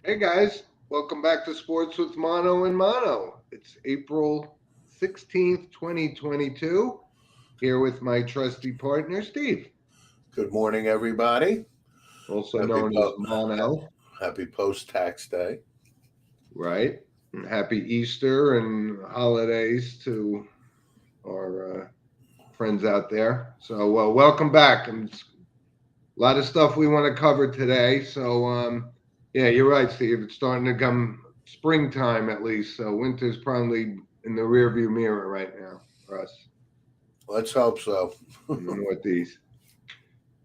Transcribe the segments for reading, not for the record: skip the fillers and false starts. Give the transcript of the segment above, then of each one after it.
Hey guys, welcome back to Sports with Mono and Mono. It's April 16th, 2022, here with my trusty partner, Steve, Good morning, everybody. also Happy known as po- Mono, happy post tax day. right? And happy Easter and holidays to our friends out there. So, welcome back. And a lot of stuff we want to cover today. So, yeah, you're right, Steve. It's starting to come springtime at least. So, winter's probably in the rearview mirror right now for us Let's hope so. in the Northeast.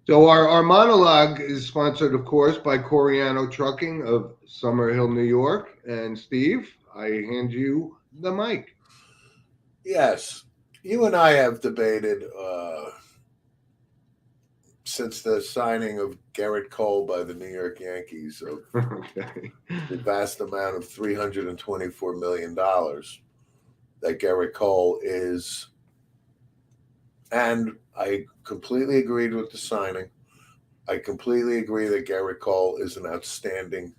So, our monologue is sponsored, of course, by Coriano Trucking of Summerhill, New York. And, Steve, I hand you the mic. Yes, you and I have debated since the signing of Garrett Cole by the New York Yankees of Okay. the vast amount of $324 million that Garrett Cole is. And I completely agreed with the signing. I completely agree that Garrett Cole is an outstanding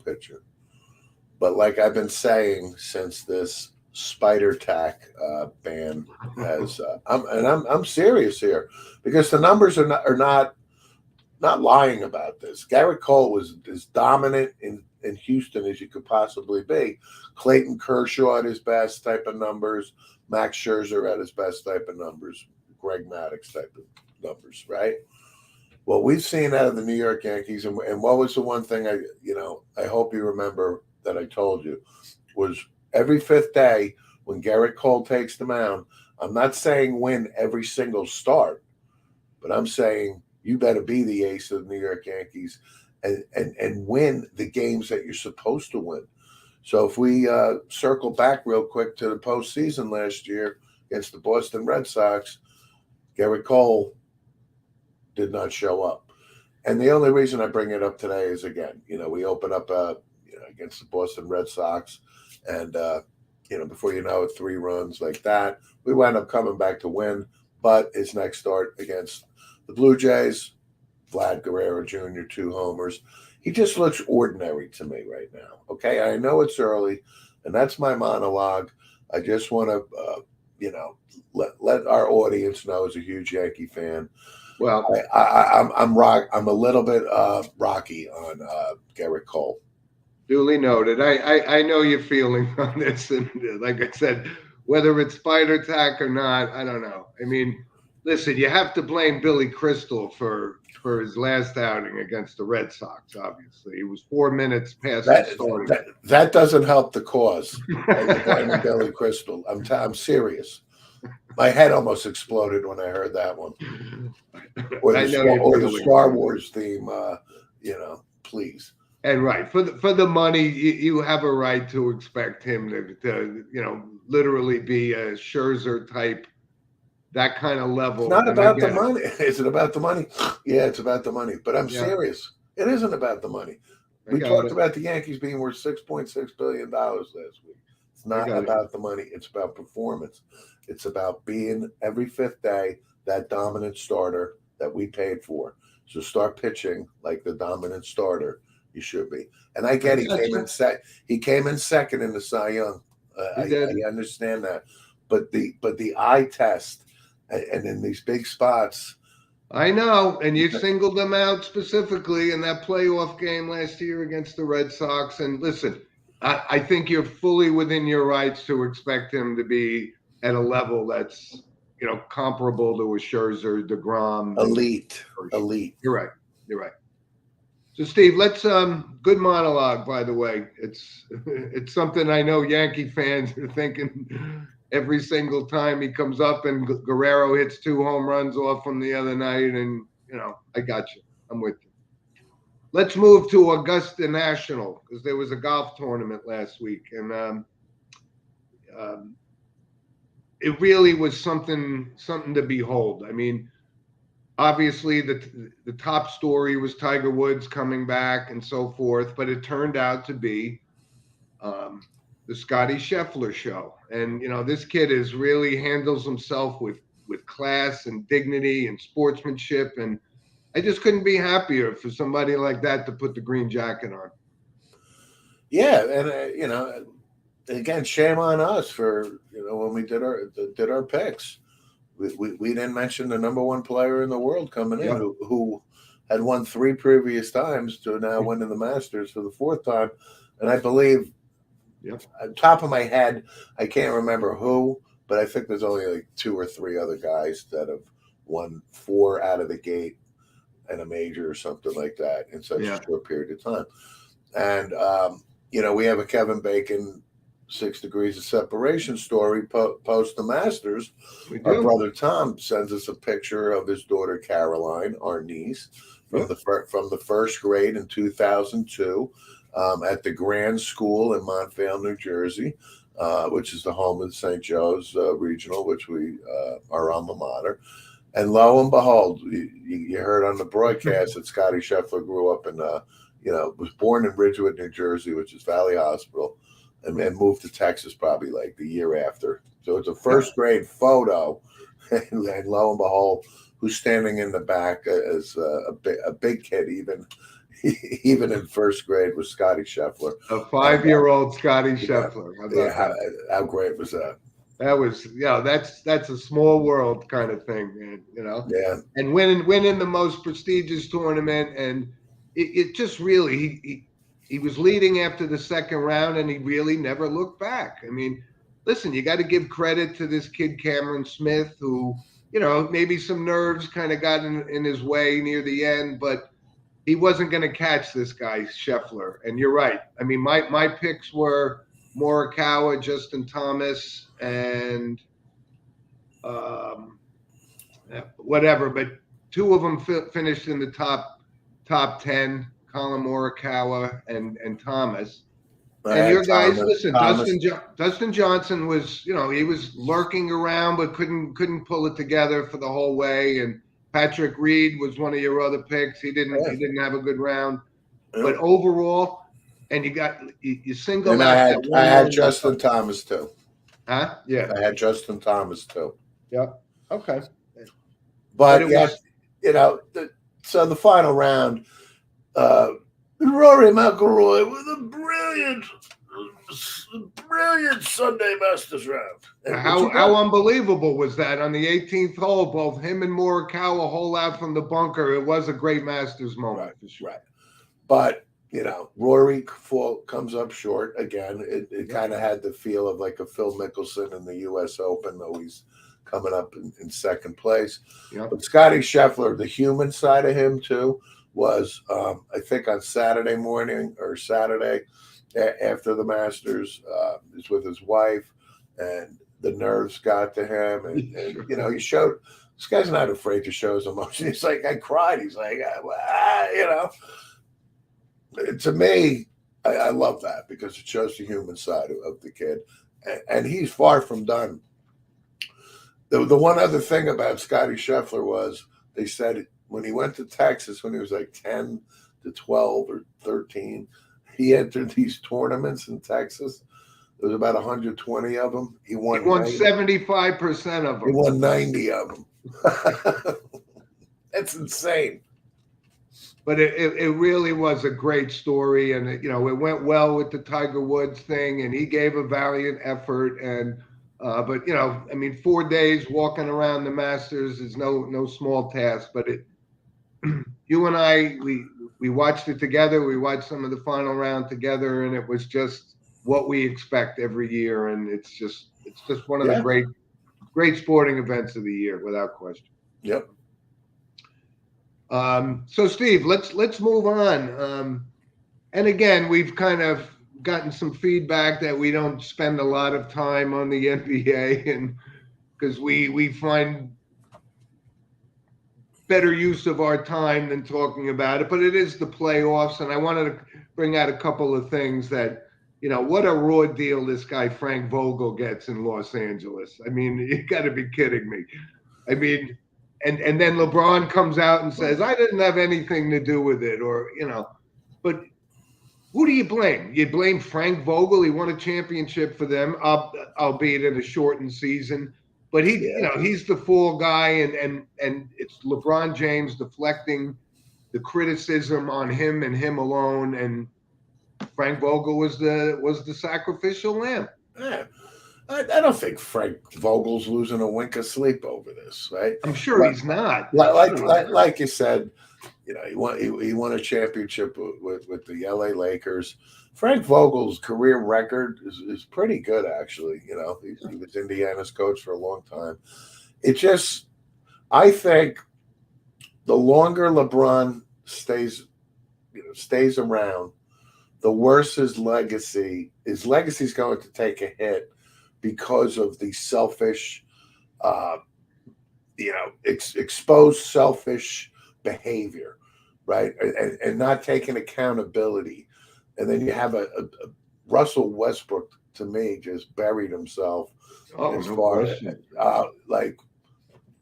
pitcher. But like I've been saying since this spider tack ban has, I'm serious here because the numbers are not lying about this. Garrett Cole was as dominant in Houston as you could possibly be. Clayton Kershaw at his best type of numbers. Max Scherzer at his best type of numbers. Greg Maddux type of numbers, right? What we've seen out of the New York Yankees, and what was the one thing I hope you remember that I told you was every fifth day when Garrett Cole takes the mound. I'm not saying win every single start, but I'm saying you better be the ace of the New York Yankees and win the games that you're supposed to win. So if we circle back real quick to the postseason last year against the Boston Red Sox, Garrett Cole did not show up. And the only reason I bring it up today is again, we open up against the Boston Red Sox, and before you know it, 3 runs like that. We wind up coming back to win, but his next start against the Blue Jays, Vlad Guerrero Jr., 2 homers. He just looks ordinary to me right now. Okay, I know it's early, and that's my monologue. I just want to, let our audience know as a huge Yankee fan Well, I'm a little bit rocky on Garrett Cole. duly noted. I know your feeling on this, and like I said, whether it's spider tack or not, I don't know. I mean, listen, you have to blame Billy Crystal for his last outing against the Red Sox. Obviously, he was 4 minutes past the That starting. that doesn't help the cause. That you're blaming Billy Crystal. I'm serious. My head almost exploded when I heard that one. I know your Or the feelings Star on this. Wars theme. Please. And right for the money, you have a right to expect him to literally be a Scherzer type, that kind of It's level. not And I about the get it. money. Is it about the money? Yeah, it's about the money. But I'm Yeah, serious. It isn't about the money. I We got talked it. about the Yankees being worth $6.6 billion last week. It's I not got it. about the money. It's about performance. It's about being every fifth day that dominant starter that we paid for. So start pitching like the dominant starter you should be. And I I get got you. he came in second in the Cy Young. He did. I understand that, but the eye test and in these big spots. I know, and you singled them out specifically in that playoff game last year against the Red Sox. And listen, I think you're fully within your rights to expect him to be at a level that's comparable to a Scherzer, Degrom, and Elite, Kershaw. elite. You're right. You're right. So Steve, let's good monologue by the way. It's something I know Yankee fans are thinking every single time he comes up and Guerrero hits 2 home runs off from the other night, and I got you. I'm with you. Let's move to Augusta National because there was a golf tournament last week, and um, it really was something to behold. I mean, obviously the top story was Tiger Woods coming back and so forth, but it turned out to be um, the Scotty Scheffler show. And this kid is really handles himself with class and dignity and sportsmanship, and I just couldn't be happier for somebody like that to put the green jacket on. Yeah, and again, shame on us for when we did our picks. We didn't mention the number one player in the world coming in, Yep. who had won 3 previous times to now winning the Masters for the 4th time, and I believe, on top of my head, I can't remember who, but I think there's only like 2 or 3 other guys that have won 4 out of the gate in a major or something like that in such a short period of time. And we have a Kevin Bacon 6 degrees of separation story post the Masters. Our brother Tom sends us a picture of his daughter Caroline, our niece, from the first grade in 2002 at the Grand School in Montvale, New Jersey, which is the home of the St. Joe's Regional, which we are alma mater. And lo and behold, you heard on the broadcast that Scotty Scheffler grew up in, was born in Ridgewood, New Jersey, which is Valley Hospital, and moved to Texas probably like the year after. So it's a first grade photo, and lo and behold, who's standing in the back as a big kid, even in first grade, was Scotty Scheffler. A 5-year-old Scotty Scheffler. How great was that? That was, that's a small world kind of thing, man, Yeah. And winning the most prestigious tournament, and it just really, he was leading after the second round, and he really never looked back. I mean, listen, you got to give credit to this kid, Cameron Smith, who, maybe some nerves kind of got in his way near the end, but he wasn't going to catch this guy, Scheffler. And you're right. I mean, my picks were Morikawa, Justin Thomas, and whatever, but 2 of them finished in the top 10, Colin Morikawa and Thomas. And your guys, listen, Dustin Johnson was, he was lurking around but couldn't pull it together for the whole way. And Patrick Reed was one of your other picks. He didn't have a good round, but overall, and you single out. And I had Justin Thomas too. Huh? Yeah. I had Justin Thomas too. Yep. Okay. But so the final round, Rory Mcelroy with a brilliant Sunday Masters round. How unbelievable was that on the 18th hole? Both him and Morikawa hole out from the bunker. It was a great Masters moment. Right. But Rory comes up short again. It kind of had the feel of like a Phil Mickelson in the U.S. Open, though he's coming up in second place. Yep. But Scotty Scheffler, the human side of him too, was I think on Saturday morning or Saturday after the Masters, is with his wife, and the nerves got to him, and he showed. This guy's not afraid to show his emotion. He's like, I cried. He's like, To me, I love that because it shows the human side of the kid, and he's far from done. The one other thing about Scotty Scheffler was they said when he went to Texas when he was like 10 to 12 or 13, he entered these tournaments in Texas. There was about 120 of them. He won 75% of them. He won 90 of them. That's insane. But it really was a great story, and it went well with the Tiger Woods thing, and he gave a valiant effort. And but 4 days walking around the Masters is no small task. But you and I, we watched it together. We watched some of the final round together, and it was just what we expect every year. And it's just one of the great sporting events of the year, without question. Yep. So Steve, let's move on. And again, we've kind of gotten some feedback that we don't spend a lot of time on the NBA, and because we find better use of our time than talking about it. But it is the playoffs, and I wanted to bring out a couple of things that, what a raw deal this guy Frank Vogel gets in Los Angeles. I mean, you got to be kidding me. I mean. And then LeBron comes out and says, I didn't have anything to do with it, but who do you blame? You blame Frank Vogel. He won a championship for them, albeit in a shortened season. But he's the fall guy, and it's LeBron James deflecting the criticism on him and him alone. And Frank Vogel was the sacrificial lamb. Yeah. I don't think Frank Vogel's losing a wink of sleep over this, right? I'm sure he's not. Like you said, he won a championship with the LA Lakers. Frank Vogel's career record is pretty good, actually. He was Indiana's coach for a long time. I think the longer LeBron stays around, the worse his legacy. His legacy is going to take a hit because of the selfish, exposed selfish behavior, right? And not taking accountability. And then you have a Russell Westbrook, to me, just buried himself as far as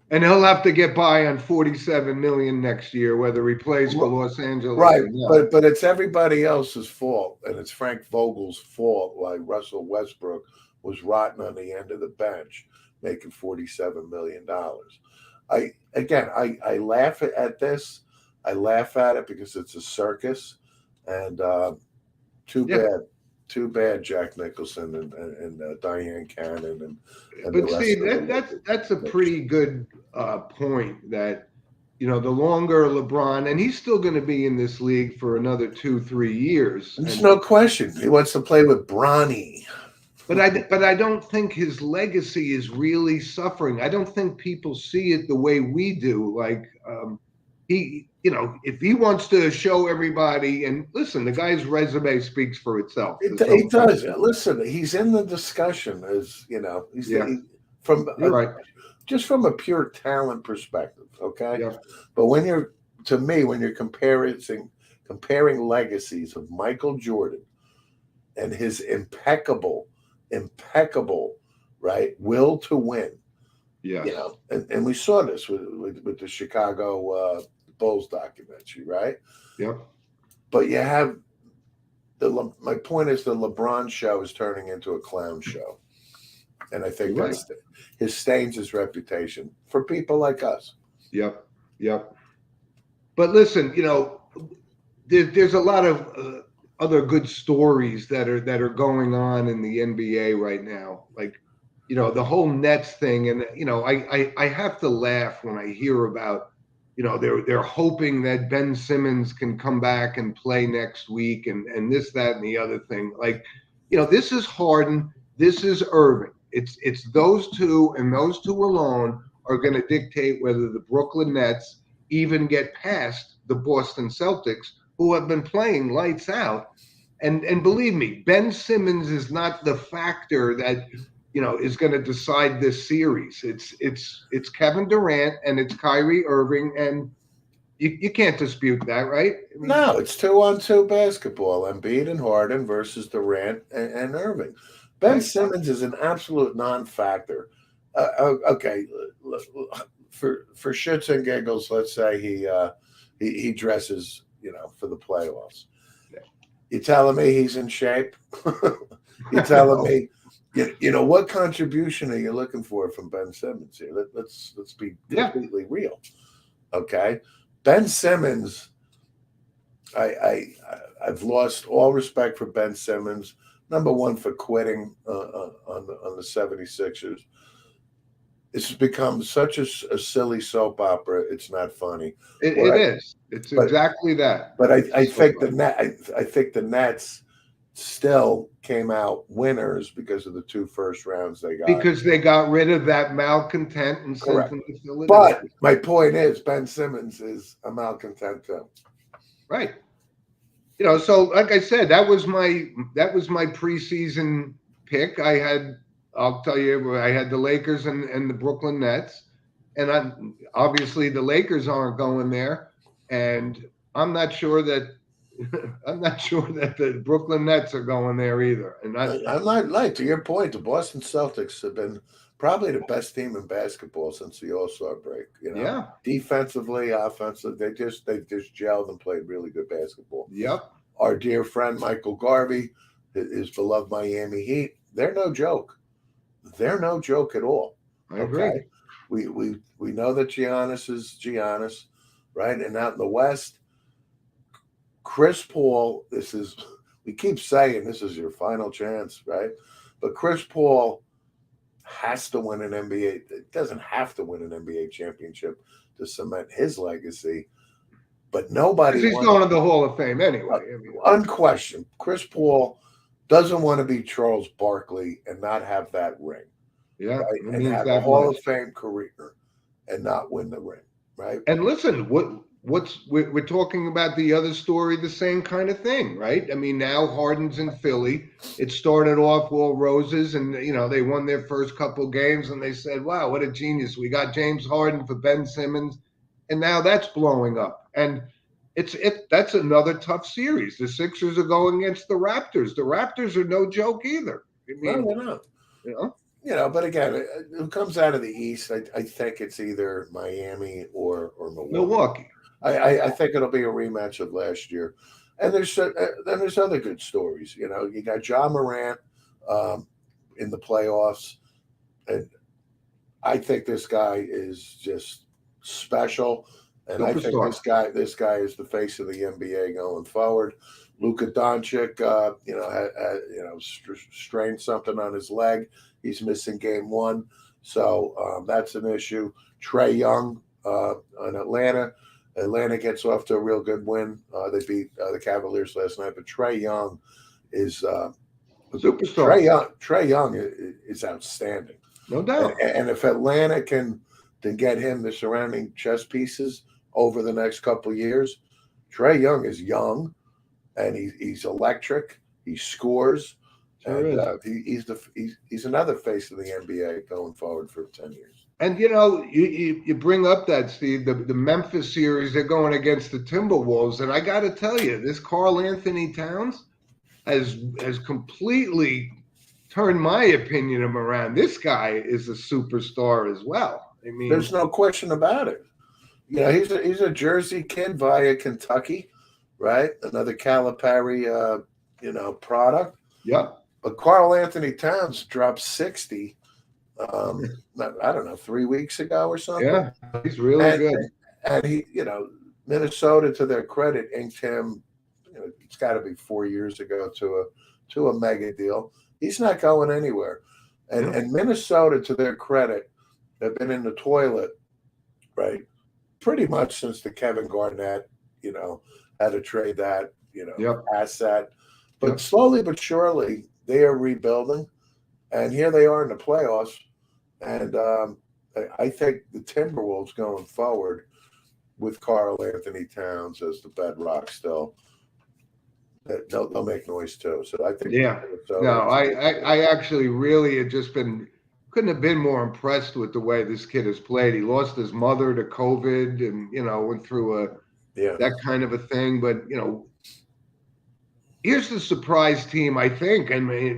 and he'll have to get by on $47 million next year, whether he plays for Los Angeles. Right, but it's everybody else's fault, and it's Frank Vogel's fault. Like Russell Westbrook was rotten on the end of the bench, making $47 million. I laugh at this. I laugh at it because it's a circus, and too bad Jack Nicholson and Diane Cannon and but Steve, that's a pretty good point. That the longer LeBron, and he's still going to be in this league for another 2-3 years. There's no question he wants to play with Bronny. But I don't think his legacy is really suffering. I don't think people see it the way we do. Like if he wants to show everybody, and listen, the guy's resume speaks for itself. It does. Listen, he's in the discussion as just from a pure talent perspective. Okay. Yeah. But when you're comparing legacies of Michael Jordan and his impeccable, right, will to win. Yeah. And we saw this with the Chicago Bulls documentary, right? Yep. But you have my point is the LeBron show is turning into a clown show. And I think his stains his reputation for people like us. Yep. But listen, there's a lot of other good stories that are going on in the NBA right now. Like, the whole Nets thing. And, I have to laugh when I hear about, they're hoping that Ben Simmons can come back and play next week and this, that, and the other thing. Like, this is Harden. This is Irving. It's those two, and those two alone are going to dictate whether the Brooklyn Nets even get past the Boston Celtics, who have been playing lights out. And believe me, Ben Simmons is not the factor that is going to decide this series. It's Kevin Durant and it's Kyrie Irving, and you can't dispute that, right? No, it's 2-on-2 basketball. Embiid and Harden versus Durant and Irving. Ben Simmons is an absolute non-factor. Okay, for shits and giggles, let's say he dresses, for the playoffs. Yeah. You telling me he's in shape? You telling me, what contribution are you looking for from Ben Simmons here? Let's be completely real. Okay, Ben Simmons. I've lost all respect for Ben Simmons. Number one, for quitting on the 76ers. It's become such a silly soap opera. It's not funny. It is. It's exactly that. But I think the Nets still came out winners because of the 2 first rounds they got. Because they got rid of that malcontent and sent them to Philadelphia. But my point is, Ben Simmons is a malcontent too. Right. So like I said, that was my preseason pick. I'll tell you, I had the Lakers and the Brooklyn Nets, and obviously the Lakers aren't going there, and I'm not sure that the Brooklyn Nets are going there either. And I'm not like, to your point, the Boston Celtics have been probably the best team in basketball since the All-Star break. Yeah. Defensively, offensively, they just gelled and played really good basketball. Yep. Our dear friend Michael Garvey, his beloved Miami Heat, they're no joke. They're no joke at all. I agree. We know that Giannis is Giannis, right? And out in the West, Chris Paul, we keep saying this is your final chance, right? But Chris Paul has to win an NBA. It doesn't have to win an NBA championship to cement his legacy. But nobody Because he's going to the Hall of Fame anyway. Unquestioned. Chris Paul doesn't want to be Charles Barkley and not have that ring. Yeah. Right? And have a Hall of Fame career and not win the ring. Right. And listen, we're talking about the other story, the same kind of thing, right? I mean, now Harden's in Philly. It started off all roses, and they won their first couple games, and they said, "Wow, what a genius! We got James Harden for Ben Simmons," and now that's blowing up. And that's another tough series. The Sixers are going against the Raptors. The Raptors are no joke either. I mean, no, they're not. But again, who comes out of the East? I think it's either Miami or Milwaukee. I think it'll be a rematch of last year. And there's other good stories. You got Ja Morant in the playoffs, and I think this guy is just special. And I think this guy is the face of the NBA going forward. Luka Doncic, strained something on his leg. He's missing game 1, so that's an issue. Trae Young on Atlanta. Atlanta gets off to a real good win. They beat the Cavaliers last night, but Trae Young is a superstar. Trae Young is outstanding, no doubt. And if Atlanta can get him the surrounding chess pieces over the next couple of years, Trae Young is young, and he's electric. He scores. And he's another face of the NBA going forward for 10 years. And you bring up that, Steve, the Memphis series, they're going against the Timberwolves, and I got to tell you, this Karl Anthony Towns has completely turned my opinion of him around. This guy is a superstar as well. I mean, there's no question about it. He's a Jersey kid via Kentucky, right? Another Calipari, product. Yeah. But Karl Anthony Towns dropped 60, I don't know, 3 weeks ago or something. Yeah, he's really good. And he, Minnesota, to their credit, inked him, it's got to be 4 years ago to a mega deal. He's not going anywhere. And Minnesota, to their credit, have been in the toilet, right, pretty much since the Kevin Garnett, had to trade that, asset. But slowly but surely, they are rebuilding, and here they are in the playoffs. And I think the Timberwolves going forward with Karl Anthony Towns as the bedrock still, they'll make noise too. So I think I actually really couldn't have been more impressed with the way this kid has played. He lost his mother to COVID, and went through that kind of a thing. But here's the surprise team, I think. I mean,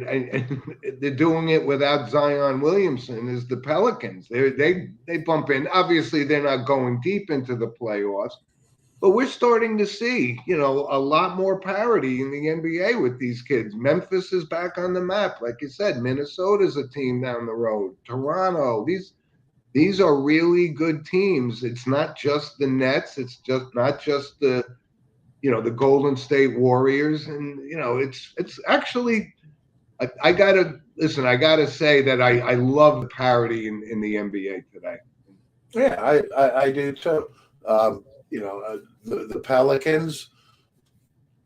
they're doing it without Zion Williamson, is the Pelicans. They bump in. Obviously, they're not going deep into the playoffs, but we're starting to see, a lot more parity in the NBA with these kids. Memphis is back on the map. Like you said, Minnesota's a team down the road. Toronto, these are really good teams. It's not just the Nets. It's just not just the Golden State Warriors. And, it's actually, I gotta say that I love the parity in the NBA today. Yeah, I do too. The Pelicans,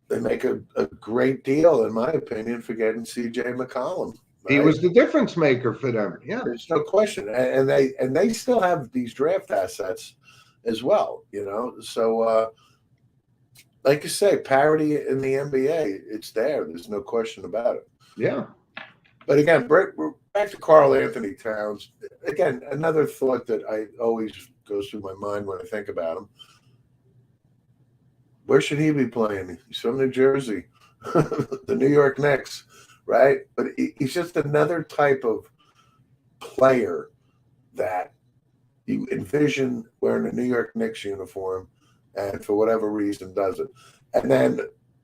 they make a great deal, in my opinion, for getting CJ McCollum. Right? He was the difference maker for them. Yeah, there's no question. And they still have these draft assets as well, So, like you say, parity in the NBA, it's there. There's no question about it. Yeah. But again, back to Karl Anthony Towns. Again, another thought that I always goes through my mind when I think about him. Where should he be playing? He's from New Jersey, the New York Knicks, right? But he's just another type of player that you envision wearing a New York Knicks uniform, and for whatever reason doesn't. And then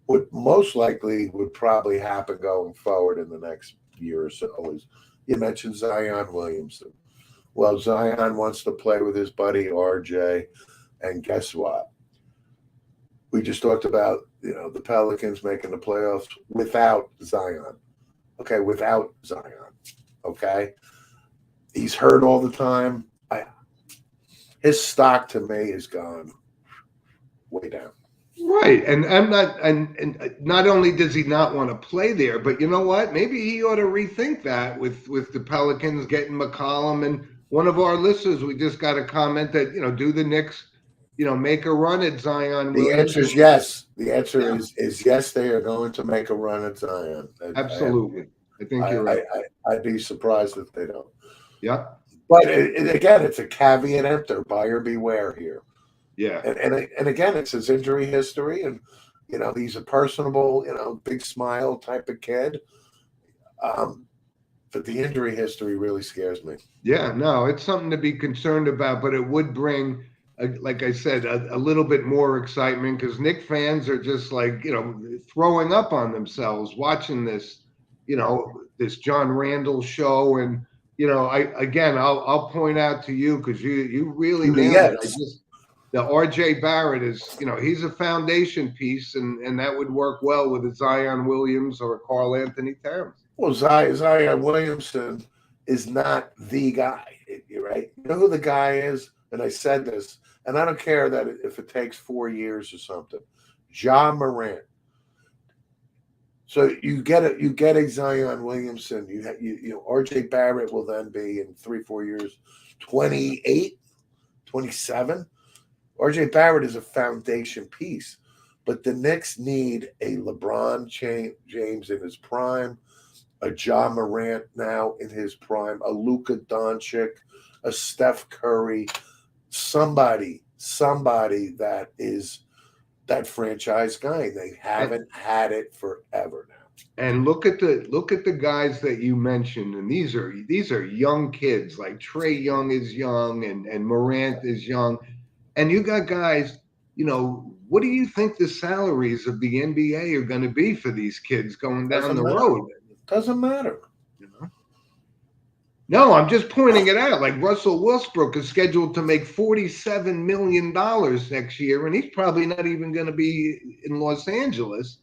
what most likely would probably happen going forward in the next year or so is, you mentioned Zion Williamson. Well, Zion wants to play with his buddy RJ, and guess what? We just talked about, the Pelicans making the playoffs without Zion. Okay, without Zion. Okay. He's hurt all the time. His stock to me has gone way down. Right, and I'm not, and not only does he not want to play there, but you know what? Maybe he ought to rethink that with the Pelicans getting McCollum. And one of our listeners, we just got a comment that do the Knicks, make a run at Zion The Williams. answer is yes. The answer is yes. They are going to make a run at Zion. Absolutely, I think you're right. I'd be surprised if they don't. Yeah, But again, it's a caveat emptor, buyer beware here. yeah. And again, it's his injury history, and he's a personable, big smile type of kid. But the injury history really scares me. Yeah, no, it's something to be concerned about, but it would bring, like I said, a little bit more excitement because Knick fans are just like, throwing up on themselves watching this, this John Randall show. And, I'll point out to you because you really nailed it. The RJ Barrett is, he's a foundation piece, and that would work well with a Zion Williams or a Karl Anthony Towns. Well, Zion Williamson is not the guy, right? You know who the guy is? And I said this, and I don't care that if it takes 4 years or something. Ja Morant. So you get a Zion Williamson. RJ Barrett will then be in 3-4 years, 28, 27. RJ Barrett is a foundation piece, but the Knicks need a LeBron James in his prime, a Ja Morant now in his prime, a Luka Doncic, a Steph Curry, somebody that is that franchise guy. They haven't had it forever now. And look at the guys that you mentioned, and these are young kids. Like Trae Young is young, and Morant is young. And you got guys, what do you think the salaries of the NBA are going to be for these kids going down the road? Doesn't matter. No, I'm just pointing it out. Like Russell Westbrook is scheduled to make $47 million next year, and he's probably not even going to be in Los Angeles.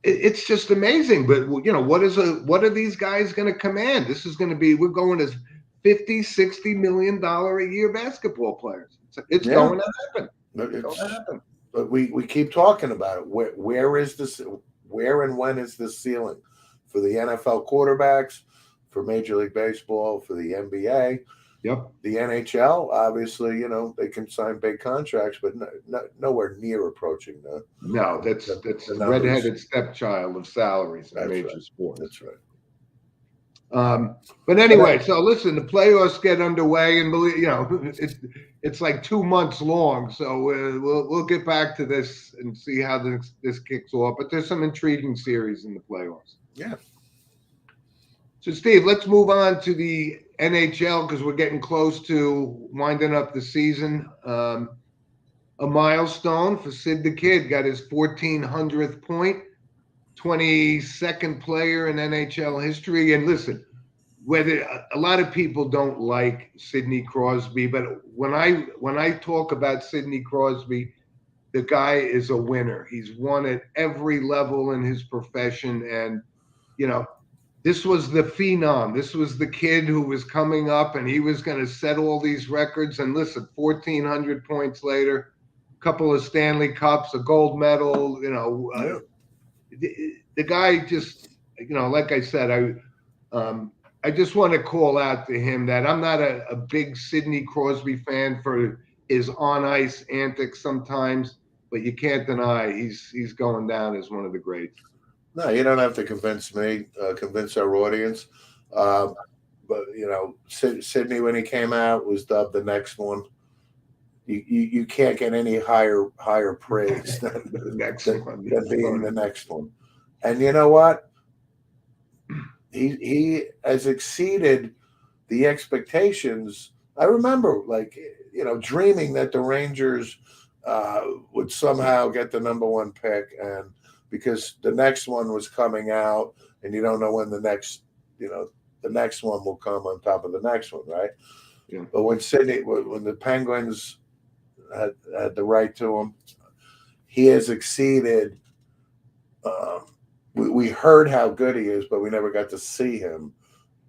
It's just amazing. But, what are these guys going to command? This is going to be, we're going as $50-60 million a year basketball players. It's going to happen. It's going to happen. But we keep talking about it. Where is this? Where and when is this ceiling for the NFL quarterbacks, for Major League Baseball, for the NBA? Yep. The NHL, obviously, they can sign big contracts, but nowhere near approaching that. No, that's the redheaded stepchild of salaries in major sports. That's right. But anyway, so listen, the playoffs get underway, and it's like 2 months long. So we'll get back to this and see how this kicks off. But there's some intriguing series in the playoffs. Yeah. So Steve, let's move on to the NHL because we're getting close to winding up the season. A milestone for Sid the Kid, got his 1,400th point. 22nd player in NHL history. And listen, whether a lot of people don't like Sidney Crosby, but when I talk about Sidney Crosby, the guy is a winner. He's won at every level in his profession. And, this was the phenom. This was the kid who was coming up, and he was going to set all these records. And listen, 1,400 points later, a couple of Stanley Cups, a gold medal, the guy just, like I said, I just want to call out to him that I'm not a big Sidney Crosby fan for his on ice antics sometimes, but you can't deny he's going down as one of the greats. No, you don't have to convince me, convince our audience. But Sidney, when he came out, was dubbed the next one. You can't get any higher praise than being the next one. And you know what? He has exceeded the expectations. I remember, dreaming that the Rangers would somehow get the number one pick, and because the next one was coming out, and you don't know when the next one will come on top of the next one, right? Yeah. But when the Penguins had the right to him, he has exceeded. We heard how good he is, but we never got to see him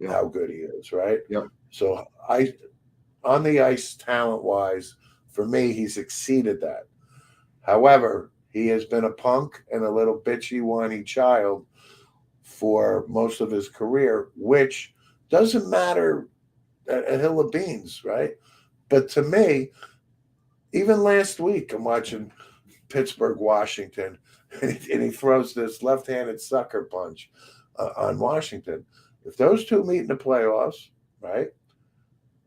how good he is, right? Yep. So on the ice, talent-wise, for me, he's exceeded that. However, he has been a punk and a little bitchy, whiny child for most of his career, which doesn't matter a hill of beans, right? But to me, even last week, I'm watching Pittsburgh, Washington, and he throws this left-handed sucker punch on Washington. If those two meet in the playoffs, right,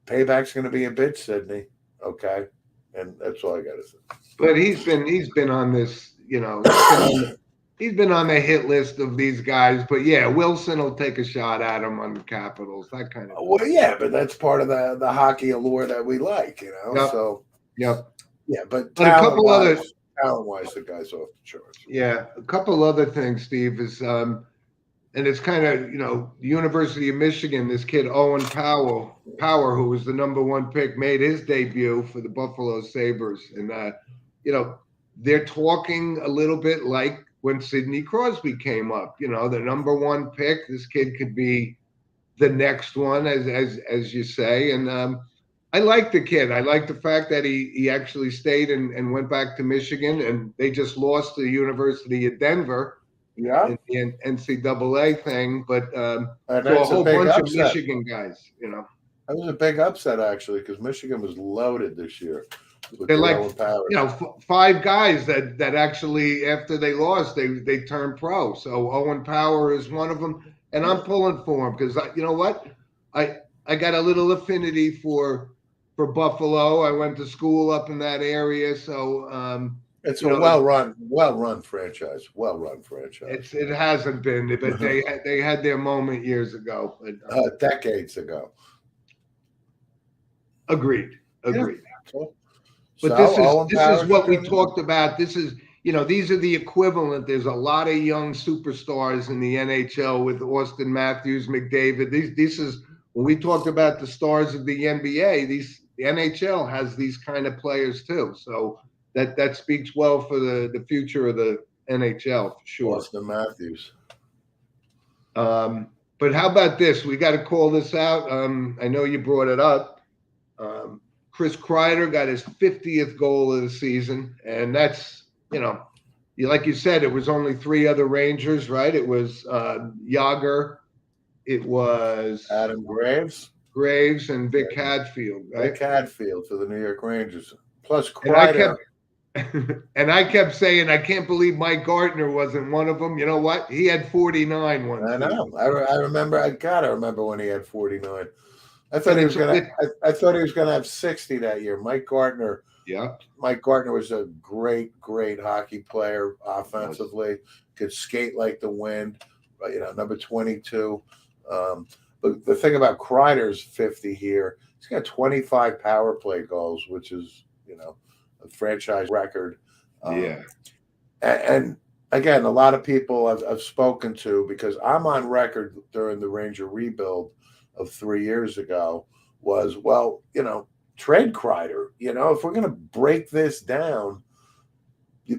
payback's going to be a bitch, Sydney. Okay, and that's all I got to say. But he's been on this, he's been on the hit list of these guys. But yeah, Wilson will take a shot at him on the Capitals, that kind of thing. Well, yeah, but that's part of the hockey allure that we like, Yep. So yep. Yeah, but a couple other talent-wise, the guy's off the charts. Yeah, a couple other things, Steve, is and it's kind of, the University of Michigan, this kid Owen Power, who was the #1 pick, made his debut for the Buffalo Sabres. And they're talking a little bit like when Sidney Crosby came up, the #1 pick. This kid could be the next one, as you say. And I like the kid. I like the fact that he actually stayed and went back to Michigan, and they just lost to the University of Denver. Yeah, in the NCAA thing, but and so a whole bunch upset. of Michigan guys, That was a big upset, actually, because Michigan was loaded this year. They're like, 5 guys that actually, after they lost, they turned pro. So Owen Power is one of them, and I'm pulling for him because you know what, I got a little affinity for Buffalo. I went to school up in that area, so it's a well-run franchise. It hasn't been, but they had their moment years ago, but decades ago. Agreed. Yeah. But this is what we talked about. This is, these are the equivalent. There's a lot of young superstars in the NHL with Austin Matthews, McDavid. This is when we talked about the stars of the NBA. The NHL has these kind of players too. So that speaks well for the future of the NHL for sure. Austin Matthews. But how about this? We got to call this out. I know you brought it up. Chris Kreider got his 50th goal of the season, and that's, like you said, it was only 3 other Rangers, right? It was Yager, it was Adam Graves, and Vic Hadfield, right? Vic Hadfield for the New York Rangers. Plus Kreider. And I kept saying, I can't believe Mike Gartner wasn't one of them. You know what? He had 49 once. I know. I remember. I gotta remember when he had 49. I thought he was gonna have 60 that year. Mike Gartner. Yeah. Mike Gartner was a great hockey player offensively. Could skate like the wind. Number 22. But the thing about Kreider's 50 here, he's got 25 power play goals, which is a franchise record. And again, a lot of people I've spoken to, because I'm on record during the Ranger rebuild of 3 years ago, was, trade Kreider. If we're going to break this down,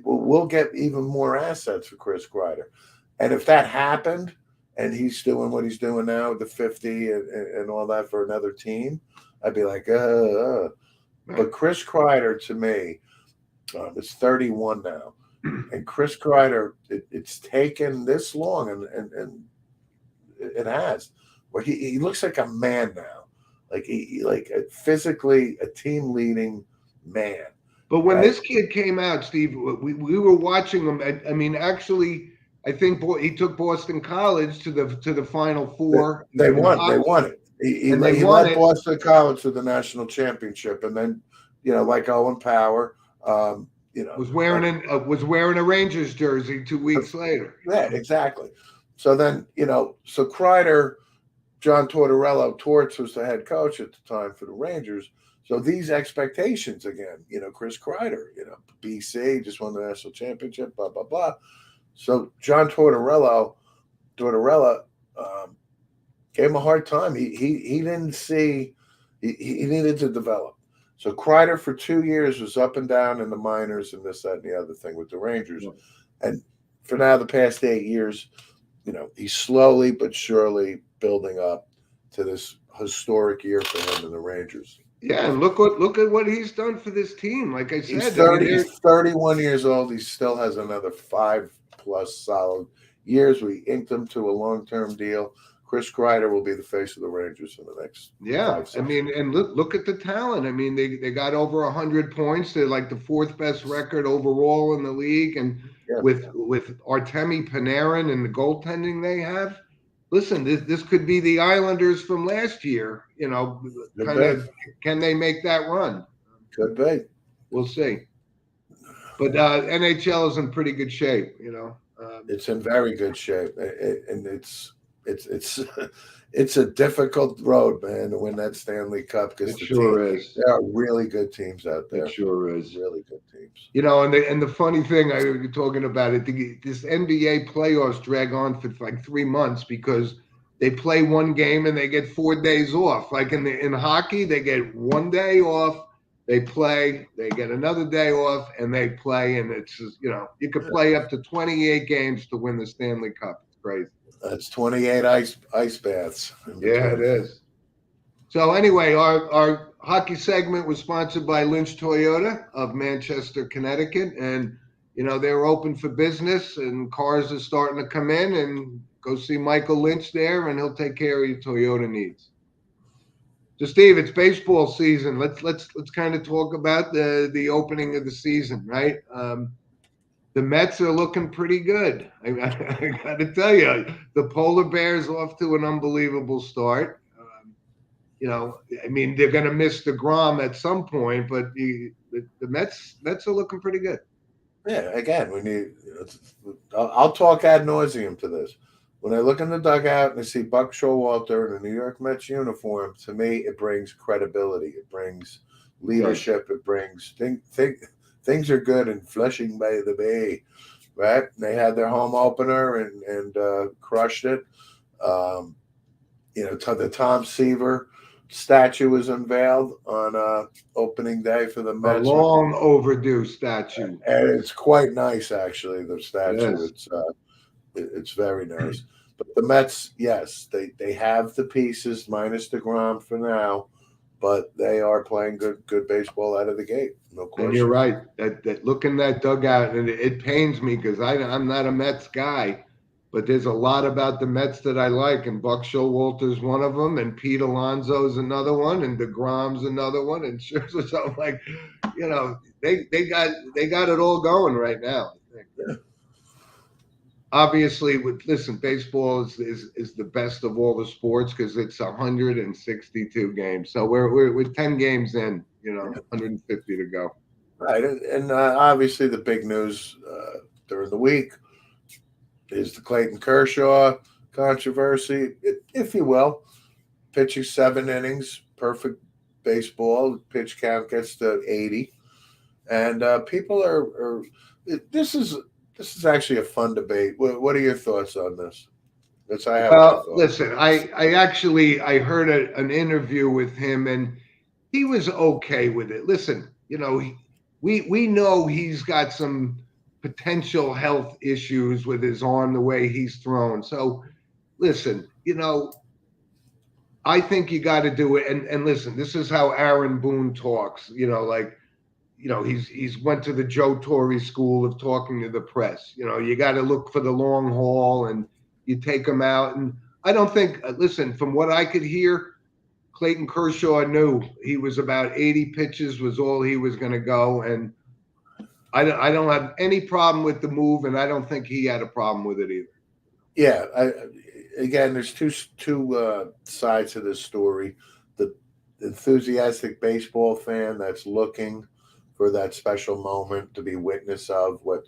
we'll get even more assets for Chris Kreider. And if that happened, and he's doing what he's doing now with the 50 and all that for another team, I'd be like, But Chris Kreider, to me, is 31 now. And Chris Kreider, it's taken this long, and it has, where he looks like a man now, like physically a team leading man. But when this kid came out, Steve, we were watching him. I mean, actually, I think he took Boston College to the Final Four. They won it. He led Boston College to the national championship, and then like Owen Power, was wearing a Rangers jersey 2 weeks later. Yeah, exactly. So then, so Kreider, John Tortorella was the head coach at the time for the Rangers. So these expectations again, Chris Kreider, BC just won the national championship, blah, blah, blah. So John Tortorella gave him a hard time. He didn't see he needed to develop. So Kreider for 2 years was up and down in the minors and this, that, and the other thing with the Rangers. And for now, the past 8 years, he's slowly but surely building up to this historic year for him and the Rangers. Yeah, and look at what he's done for this team. Like I said, he's 31 years old. He still has another 5+ solid years. We inked him to a long-term deal. Chris Kreider will be the face of the Rangers in the next 5 seasons. I mean, and look at the talent. I mean, they got over 100 points. They're like the 4th best record overall in the league, and with Artemi Panarin and the goaltending they have. Listen, this could be the Islanders from last year. Can they make that run? Could be. We'll see. But NHL is in pretty good shape. It's in very good shape, and it's a difficult road, man, to win that Stanley Cup because is. There are really good teams out there. It sure is. Really good teams. And the funny thing, I was talking about it, this NBA playoffs drag on for like 3 months because they play one game and they get 4 days off. Like in hockey, they get 1 day off, they play, they get another day off, and they play, and it's just, you could play up to 28 games to win the Stanley Cup. It's crazy. That's 28 ice baths. Yeah, it is. So anyway, our hockey segment was sponsored by Lynch Toyota of Manchester, Connecticut. And, they're open for business and cars are starting to come in, and go see Michael Lynch there and he'll take care of your Toyota needs. So Steve, it's baseball season. Let's kind of talk about the opening of the season, right? The Mets are looking pretty good. I got to tell you, the Polar Bears off to an unbelievable start. I mean, they're going to miss DeGrom at some point, but the Mets are looking pretty good. Yeah, again, I'll talk ad nauseum to this. When I look in the dugout and I see Buck Showalter in a New York Mets uniform, to me, it brings credibility. It brings leadership. It brings things are good in Flushing by the Bay, right? They had their home opener and crushed it. The Tom Seaver statue was unveiled on opening day for the Mets. A long overdue statue. And it's quite nice, actually, the statue. It's very nice. But the Mets, yes, they have the pieces minus DeGrom for now, but they are playing good baseball out of the gate. No question. And you're right. That look in that dugout, and it pains me because I'm not a Mets guy, but there's a lot about the Mets that I like, and Buck Showalter's one of them, and Pete Alonso's another one, and DeGrom's another one, and so I'm like, they got it all going right now. I think. Yeah. Obviously, baseball is the best of all the sports because it's 162 games. So we're 10 games in, 150 to go. Right, and obviously the big news during the week is the Clayton Kershaw controversy, if you will. Pitching 7 innings, perfect baseball. Pitch count gets to 80, and people are. This is actually a fun debate. What are your thoughts on this? Listen, I heard an interview with him, and he was okay with it. Listen, we know he's got some potential health issues with his arm, the way he's thrown. So, listen, I think you got to do it. And listen, this is how Aaron Boone talks. He's went to the Joe Torre school of talking to the press. You got to look for the long haul, and you take them out. And I don't think, listen, from what I could hear, Clayton Kershaw knew he was about 80 pitches was all he was going to go. And I don't have any problem with the move, and I don't think he had a problem with it either. Yeah. Again, there's two sides to this story. The enthusiastic baseball fan that's looking for that special moment to be witness of what,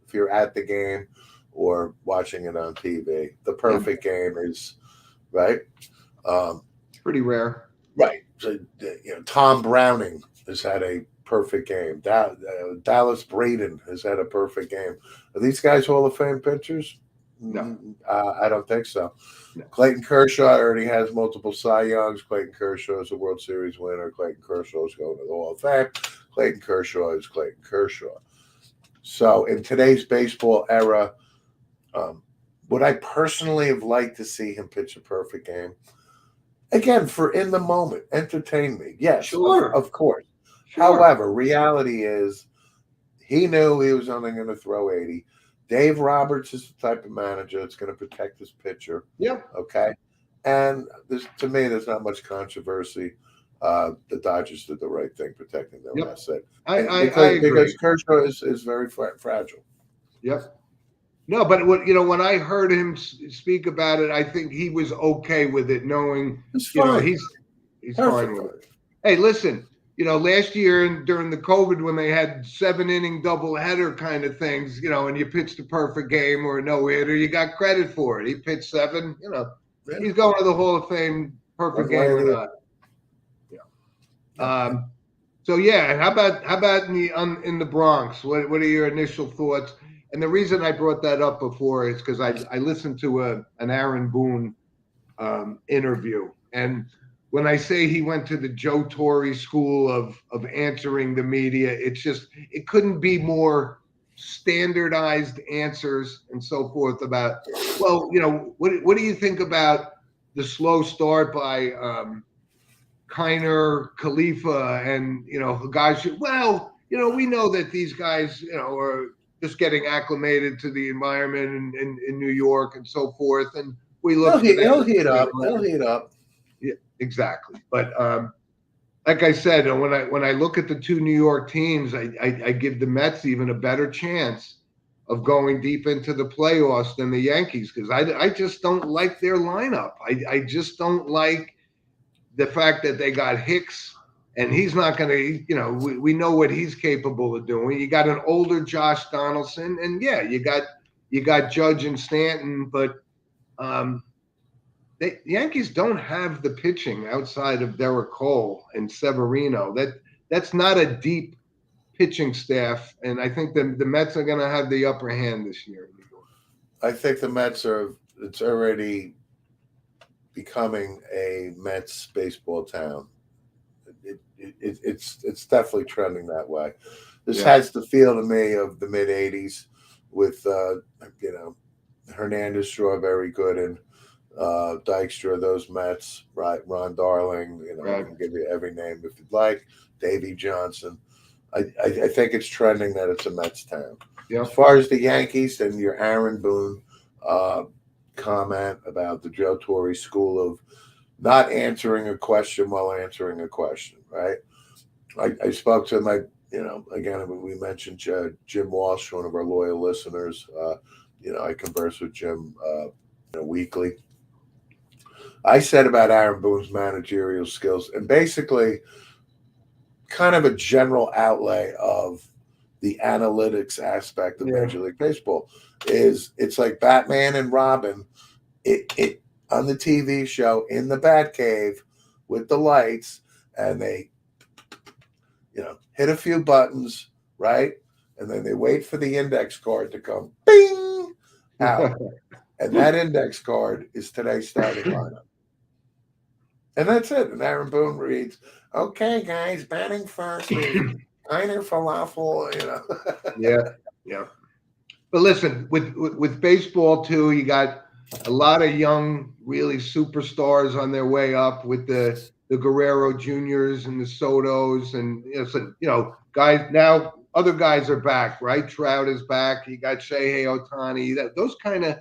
if you're at the game or watching it on TV. The perfect game is, right? Pretty rare. Right. So, Tom Browning has had a perfect game. Dallas Braden has had a perfect game. Are these guys Hall of Fame pitchers? No. I don't think so. No. Clayton Kershaw already has multiple Cy Youngs. Clayton Kershaw is a World Series winner. Clayton Kershaw is going to the Hall of Fame. Clayton Kershaw is Clayton Kershaw. So in today's baseball era, would I personally have liked to see him pitch a perfect game? Again, for in the moment, entertain me. Yes, Sure. of course. Sure. However, reality is he knew he was only going to throw 80. Dave Roberts is the type of manager that's going to protect his pitcher. Yep. Okay. And to me, there's not much controversy. The Dodgers did the right thing protecting their asset. I agree. agree. Because Kershaw is very fragile. Yep. No, but when I heard him speak about it, I think he was okay with it, knowing he's fine with it. Hey, listen, last year during the COVID, when they had 7-inning doubleheader kind of things, and you pitched a perfect game or a no-hitter, you got credit for it. He pitched 7, he's going to the Hall of Fame, perfect game or not. Yeah. So yeah, how about in the Bronx? What are your initial thoughts? And the reason I brought that up before is because I listened to an Aaron Boone interview, and when I say he went to the Joe Torre school of answering the media, it couldn't be more standardized answers and so forth about, well, what do you think about the slow start by Kreider, Khalifa, and guys? Well, we know that these guys, are just getting acclimated to the environment in New York and so forth, and we look. They'll heat up. They'll heat up. Yeah, exactly. But like I said, when I look at the two New York teams, I give the Mets even a better chance of going deep into the playoffs than the Yankees, because I just don't like their lineup. I just don't like the fact that they got Hicks, and he's not going to, we know what he's capable of doing. You got an older Josh Donaldson, and yeah, you got Judge and Stanton, but the Yankees don't have the pitching outside of Derek Cole and Severino. That's not a deep pitching staff, and I think the Mets are going to have the upper hand this year in New York. I think the Mets it's already becoming a Mets baseball town. It's definitely trending that way. This has the feel to me of the mid '80s with Hernandez, Strawberry, Gooden, Dykstra, those Mets, right? Ron Darling, I can give you every name if you'd like. Davey Johnson. I think it's trending that it's a Mets town. Yeah. As far as the Yankees and your Aaron Boone comment about the Joe Torre school of not answering a question while answering a question, right? I spoke to him. Again, we mentioned Jim Walsh, one of our loyal listeners. I converse with Jim weekly. I said about Aaron Boone's managerial skills, and basically kind of a general outlay of the analytics aspect of Major League Baseball it's like Batman and Robin it on the TV show in the Batcave with the lights, and they hit a few buttons, right? And then they wait for the index card to come bing out. And that index card is today's starting lineup. And that's it. And Aaron Boone reads, okay, guys, batting first is Kreider Falafel, Yeah. But listen, with baseball too, you got a lot of young, really superstars on their way up with the Guerrero Juniors and the Sotos, and guys now. Other guys are back, right? Trout is back. You got Shohei Ohtani. Those kind of,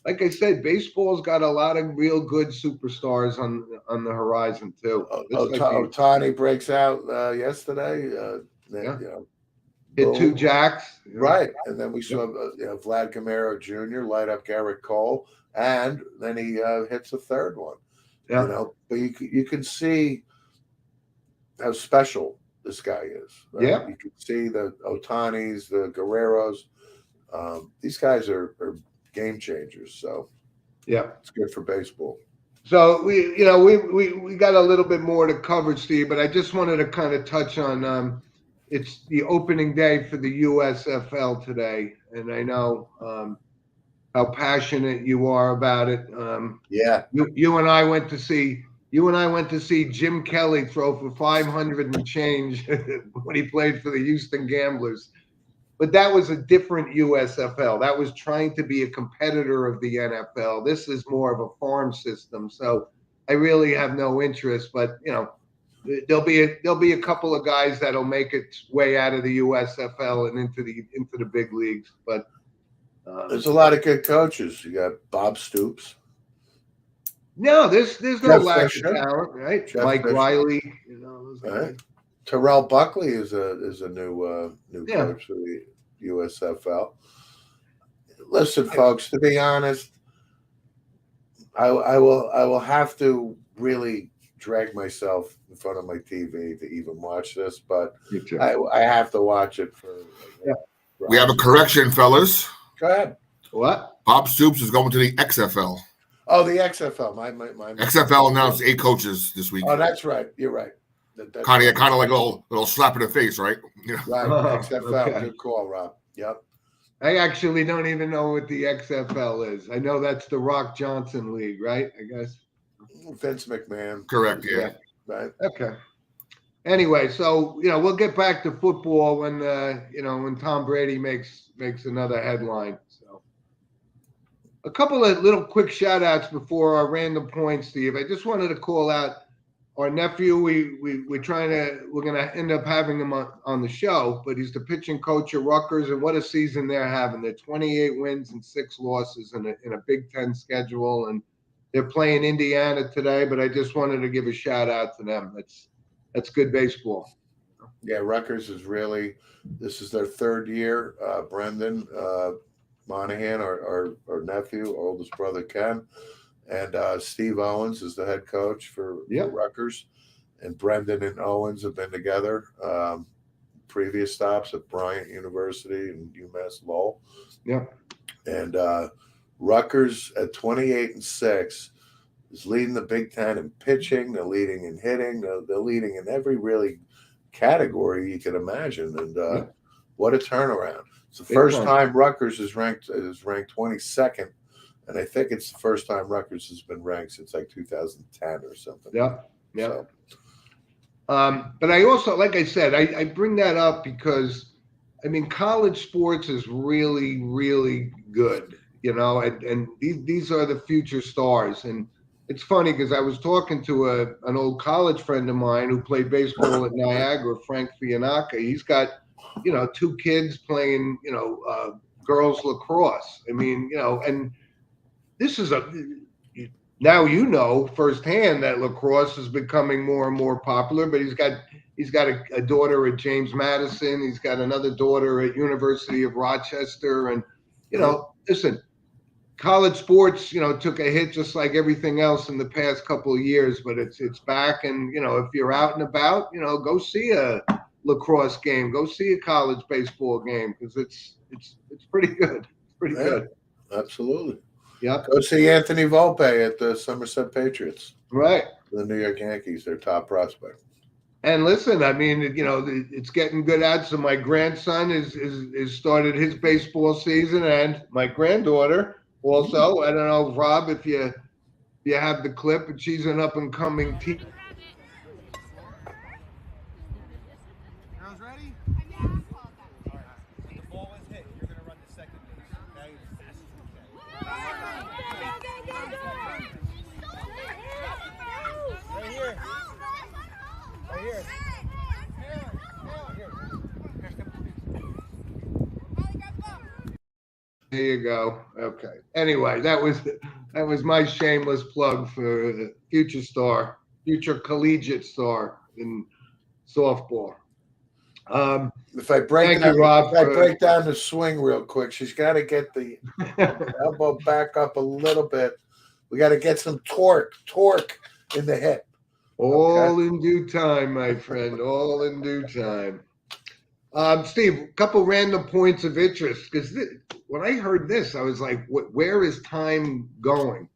like I said, baseball's got a lot of real good superstars on the horizon too. Ohtani breaks out yesterday. Hit 2 jacks, right? And then we saw Vlad Guerrero Jr. light up Garrett Cole, and then he hits a third one. Yeah. But you can see how special this guy is. Right? Yeah. You can see the Ohtanis, the Guerreros. These guys are game changers. So it's good for baseball. So we got a little bit more to cover, Steve, but I just wanted to kind of touch on it's the opening day for the USFL today, and I know how passionate you are about it. Yeah. You and I went to see Jim Kelly throw for 500 and change when he played for the Houston Gamblers. But that was a different USFL. That was trying to be a competitor of the NFL. This is more of a farm system. So I really have no interest. But there'll be a couple of guys that'll make its way out of the USFL and into the big leagues. But there's a lot of good coaches. You got Bob Stoops. No, there's no Jeff lack Fisher. of talent, right? Jeff Mike Fisher. Riley, those guys. Right. Terrell Buckley is a new Yeah. coach for the USFL. Listen, folks, to be honest, I will have to really drag myself in front of my TV to even watch this, but I have to watch it for. Yeah. We have a correction, fellas. Go ahead. What? Bob Stoops is going to the XFL. Oh, the XFL. My XFL announced 8 coaches this week. Oh, that's right. You're right. Kind of like a little slap in the face, right? Right. XFL. Okay. Good call, Rob. Yep. I actually don't even know what the XFL is. I know that's the Rock Johnson League, right? I guess. Vince McMahon. Correct. Yeah. Right. Okay. Anyway, so we'll get back to football when when Tom Brady makes another headline. So a couple of little quick shout outs before our random points, Steve. I just wanted to call out our nephew. We're going to end up having him on the show, but he's the pitching coach at Rutgers, and what a season they're having. They're 28 wins and 6 losses in a Big Ten schedule, and they're playing Indiana today, but I just wanted to give a shout out to them. That's good baseball. Yeah, Rutgers this is their 3rd year. Brendan Monahan, our nephew, oldest brother Ken, and Steve Owens is the head coach for Rutgers. And Brendan and Owens have been together. Previous stops at Bryant University and UMass Lowell. Yeah. And Rutgers at 28-6 is leading the Big Ten in pitching. They're leading in hitting. They're leading in every really category you can imagine. And what a turnaround! It's the first time Rutgers is ranked 22nd, and I think it's the first time Rutgers has been ranked since like 2010 or something. Yeah. So. But I also, like I said, I bring that up because college sports is really, really good. And these are the future stars. And it's funny because I was talking to an old college friend of mine who played baseball at Niagara, Frank Fianacca. He's got, 2 kids playing, girls lacrosse. And this is now firsthand that lacrosse is becoming more and more popular. But he's got a daughter at James Madison. He's got another daughter at University of Rochester, and listen. College sports, took a hit just like everything else in the past couple of years, but it's back. And, if you're out and about, go see a lacrosse game, go see a college baseball game, because it's pretty good. It's pretty good. Absolutely. Yeah. Go see Anthony Volpe at the Somerset Patriots. Right. The New York Yankees, their top prospect. And listen, it's getting good out. So my grandson is started his baseball season, and my granddaughter also. I don't know, Rob, if you have the clip, but she's an up and coming team. Girls ready? The ball is hit. You're gonna run to second base. Okay, as fast as you can. Right here. Right here. There you go. Okay. Anyway, that was my shameless plug for future collegiate star in softball. If I break down the swing real quick, she's got to get the elbow back up a little bit. We got to get some torque in the hip. All in due time, my friend. All in due time. Steve, a couple random points of interest, because when I heard this, I was like, where is time going?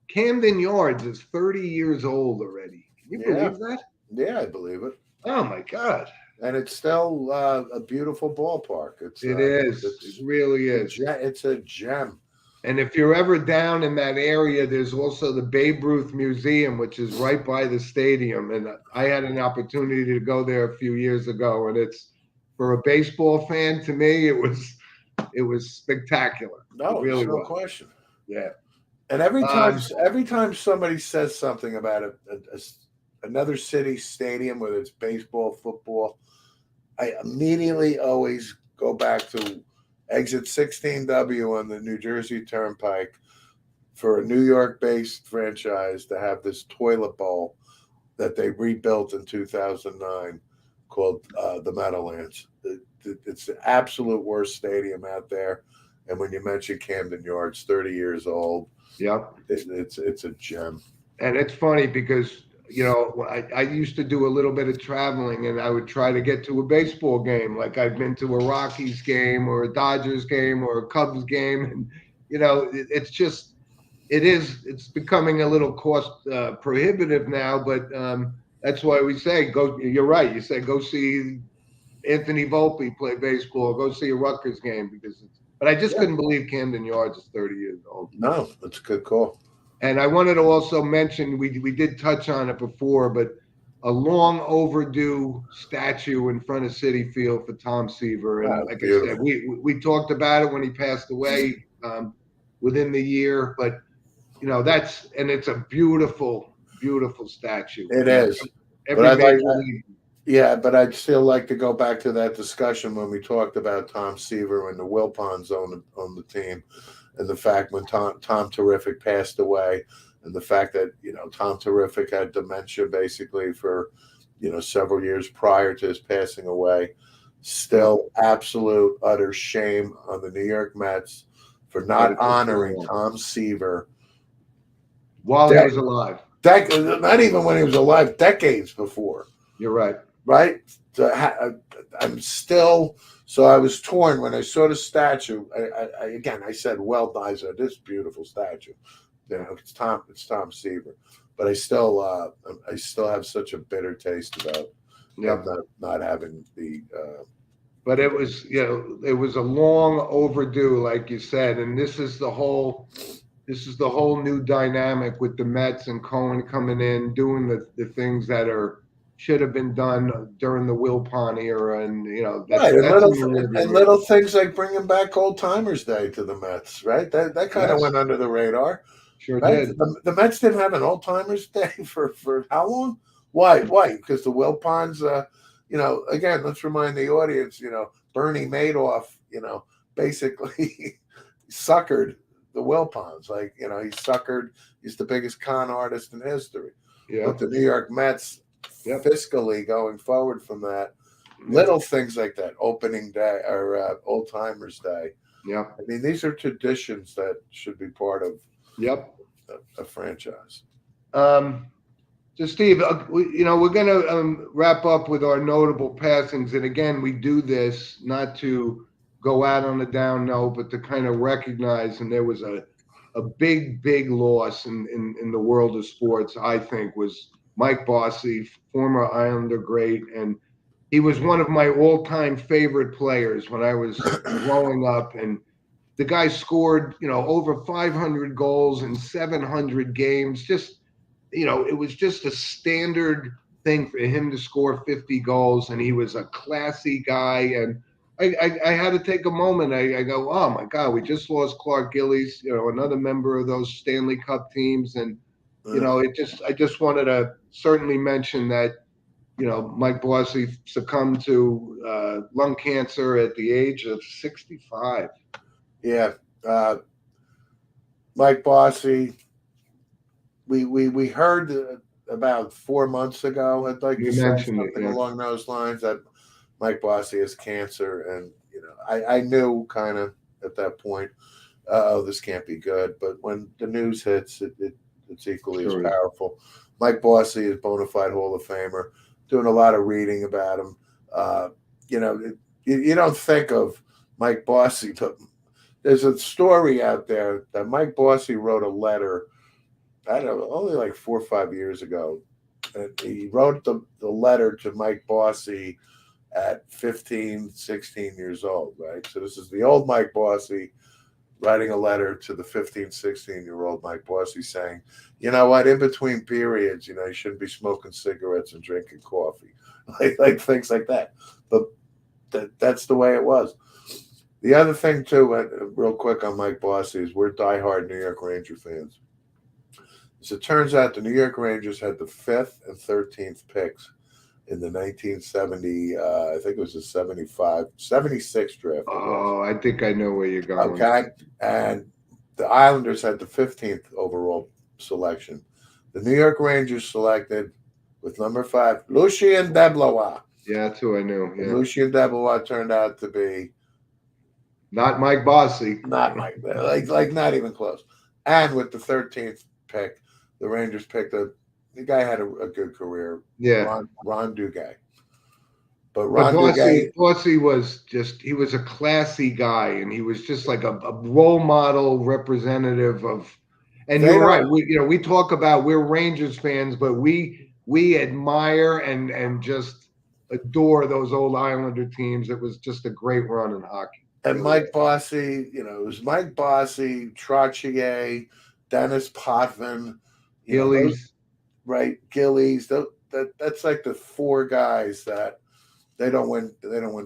Camden Yards is 30 years old already. Can you believe that? Yeah, I believe it. Oh, my God. And it's still a beautiful ballpark. It is. It really is. It's a gem. And if you're ever down in that area, there's also the Babe Ruth Museum, which is right by the stadium. And I had an opportunity to go there a few years ago, and it's, for a baseball fan, to me, it was spectacular. No, It really there's no was. question. Yeah. And every time somebody says something about another city stadium, whether it's baseball, football, I immediately always go back to exit 16W on the New Jersey Turnpike for a New York-based franchise to have this toilet bowl that they rebuilt in 2009 called the Meadowlands. It's the absolute worst stadium out there. And when you mention Camden Yards, 30 years old, Yep. it's a gem. And it's funny because, I used to do a little bit of traveling, and I would try to get to a baseball game. Like I've been to a Rockies game or a Dodgers game or a Cubs game. And, it's becoming a little cost prohibitive now, but that's why we say go. You're right. You say go see Anthony Volpe play baseball, go see a Rutgers game but I just couldn't believe Camden Yards is 30 years old. No, that's a good call. And I wanted to also mention, we did touch on it before, but a long overdue statue in front of Citi Field for Tom Seaver. And like beautiful. I said, we talked about it when he passed away within the year, but it's a beautiful, beautiful statue. It is. But I'd still like to go back to that discussion when we talked about Tom Seaver and the Wilpons on the team, and the fact when Tom Terrific passed away, and the fact that Tom Terrific had dementia basically for several years prior to his passing away. Still, absolute utter shame on the New York Mets for not honoring Tom Seaver while he was alive. Not even when he was alive, decades before. You're right. Right? I'm still, so I was torn when I saw the statue. I said, well, Diza, this beautiful statue. It's Tom Seaver. But I still have such a bitter taste about not having the. But it was, it was a long overdue, like you said, and this is the whole new dynamic with the Mets and Cohen coming in, doing the things that should have been done during the Wilpon era, and little things like bringing back Old Timers Day to the Mets, right? That kind of went under the radar. Sure right? did. The Mets didn't have an Old Timers Day for how long? Why? Because the Wilpons, again, let's remind the audience, Bernie Madoff, basically suckered the Wilpons. He's the biggest con artist in history. Yeah. But the New York Mets, fiscally going forward from that, little things like that, opening day or Old Timers Day. Yeah. I mean, these are traditions that should be part of a franchise. So, Steve, we're going to wrap up with our notable passings. And again, we do this not to go out on a down note, but to kind of recognize, and there was a big, big loss in the world of sports, I think, was Mike Bossy, former Islander great. And he was one of my all-time favorite players when I was growing up. And the guy scored, over 500 goals in 700 games. Just, it was just a standard thing for him to score 50 goals. And he was a classy guy. And I had to take a moment. I go, oh my God, we just lost Clark Gillies, another member of those Stanley Cup teams. And, I just wanted to certainly mention that, Mike Bossy succumbed to lung cancer at the age of 65. Yeah. Mike Bossy, we heard about 4 months ago, I'd like to say something along those lines, that Mike Bossy has cancer. And, I knew kind of at that point, this can't be good. But when the news hits, it's equally as powerful. Mike Bossy is bona fide Hall of Famer. Doing a lot of reading about him. You don't think of Mike Bossy. There's a story out there that Mike Bossy wrote a letter, I don't know, only like 4 or 5 years ago. And he wrote the letter to Mike Bossy at 15, 16 years old, right? So this is the old Mike Bossy writing a letter to the 15, 16-year-old Mike Bossy saying, you know what, in between periods, you shouldn't be smoking cigarettes and drinking coffee, like things like that. But that's the way it was. The other thing, too, real quick on Mike Bossy, is we're diehard New York Ranger fans. As it turns out, the New York Rangers had the 5th and 13th picks in the 1970, I think it was the 76 draft. Oh, I think I know where you're going. Okay. And the Islanders had the 15th overall selection. The New York Rangers selected, with number 5, Lucien Deblois. Yeah, that's who I knew. Yeah. Lucien Deblois turned out to be not Mike Bossy. Not Mike, like not even close. And with the 13th pick, the Rangers picked the guy had a good career. Yeah. Ron Duguay. But Bossy was he was a classy guy, and he was just like a role model representative of. And you're right. We talk about we're Rangers fans, but we admire and just adore those old Islander teams. It was just a great run in hockey. And Mike Bossy, it was Mike Bossy, Trottier, Dennis Potvin, Gillies, right? Gillies. That's like the 4 guys that they don't win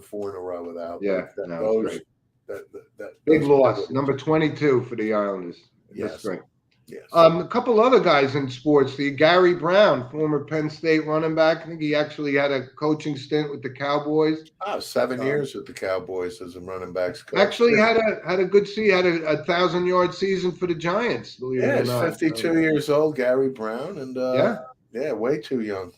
4 in a row without. Yeah, those. Big loss, number 22 for the Islanders. Yes. That's great. Yes. A couple other guys in sports. The Gary Brown, former Penn State running back. I think he actually had a coaching stint with the Cowboys. 7 years with the Cowboys as a running backs coach. Actually had a good season. Had a 1,000-yard season for the Giants. Yeah, he's 52 years old, Gary Brown, and way too young.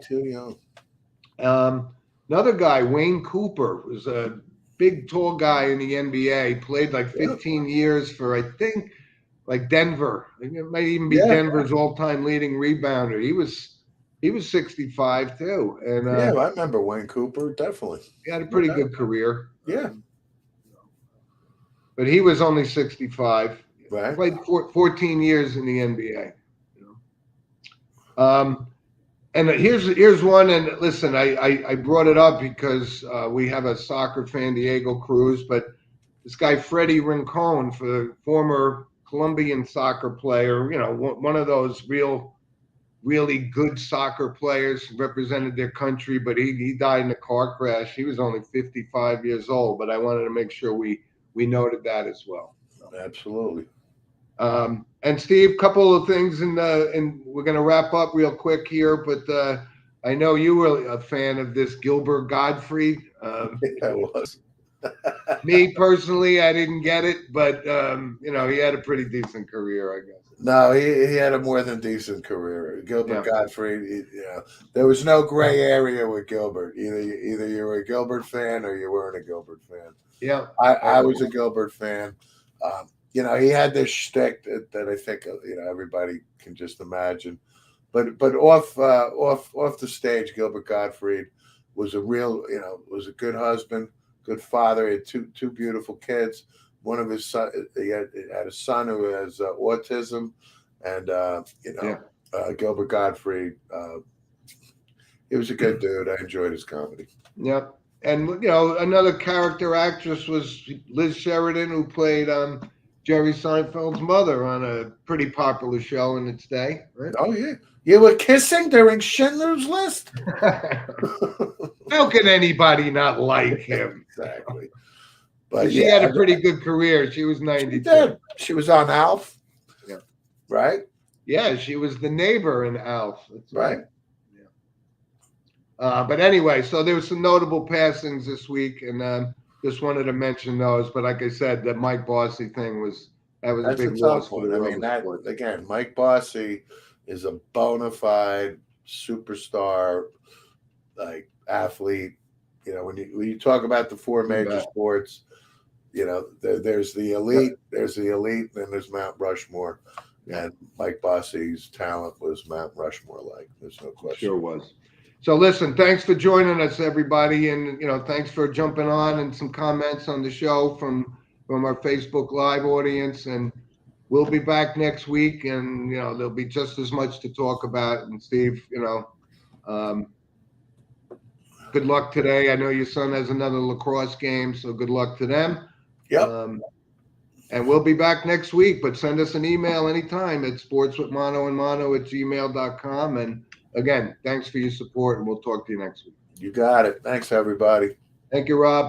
Too young. Another guy, Wayne Cooper, was a big, tall guy in the NBA. Played like 15 years for, I think, like Denver. It might even be Denver's all-time leading rebounder. He was 65 too. And I remember Wayne Cooper, definitely. He had a pretty good career. Yeah. But he was only 65. Right. Played 14 years in the NBA. And here's one. And listen, I brought it up because we have a soccer fan, Diego Cruz, but this guy Freddie Rincon, for the former Colombian soccer player, one of those really good soccer players, represented their country, but he died in a car crash. He was only 55 years old, but I wanted to make sure we noted that as well. Absolutely. And Steve, couple of things, and we're going to wrap up real quick here, but I know you were a fan of this Gilbert Gottfried. I was. Me personally, I didn't get it, but he had a pretty decent career, I guess. No, he had a more than decent career. Gilbert Gottfried, there was no gray area with Gilbert. Either you were a Gilbert fan or you weren't a Gilbert fan. Yeah, I was a Gilbert fan. He had this shtick that I think everybody can just imagine. But off the stage, Gilbert Gottfried was was a good husband, good father. He had two beautiful kids. One of his son, he had a son who has autism, and Gilbert Gottfried. He was a good dude. I enjoyed his comedy. Yep. And another character actress was Liz Sheridan, who played Jerry Seinfeld's mother on a pretty popular show in its day. Right? Oh yeah, you were kissing during Schindler's List. How can anybody not like him? Exactly. But she had a pretty good career. She was 92. She did. She was on Alf. Yeah. Right? Yeah, she was the neighbor in Alf. That's right. Yeah. But anyway, so there were some notable passings this week, and just wanted to mention those. But like I said, the Mike Bossy thing that's a big loss for the sport. Again, Mike Bossy is a bona fide superstar, like athlete. When you talk about the 4 major sports, there's the elite, and then there's Mount Rushmore. Yeah. And Mike Bossy's talent was Mount Rushmore-like. There's no question. Sure was. So listen, thanks for joining us, everybody, and thanks for jumping on and some comments on the show from our Facebook Live audience. And we'll be back next week, and there'll be just as much to talk about. And Steve, good luck today. I know your son has another lacrosse game, so good luck to them. Yep. And we'll be back next week, but send us an email anytime at sportswithmonoandmono@gmail.com. And again, thanks for your support, and we'll talk to you next week. You got it. Thanks, everybody. Thank you, Rob.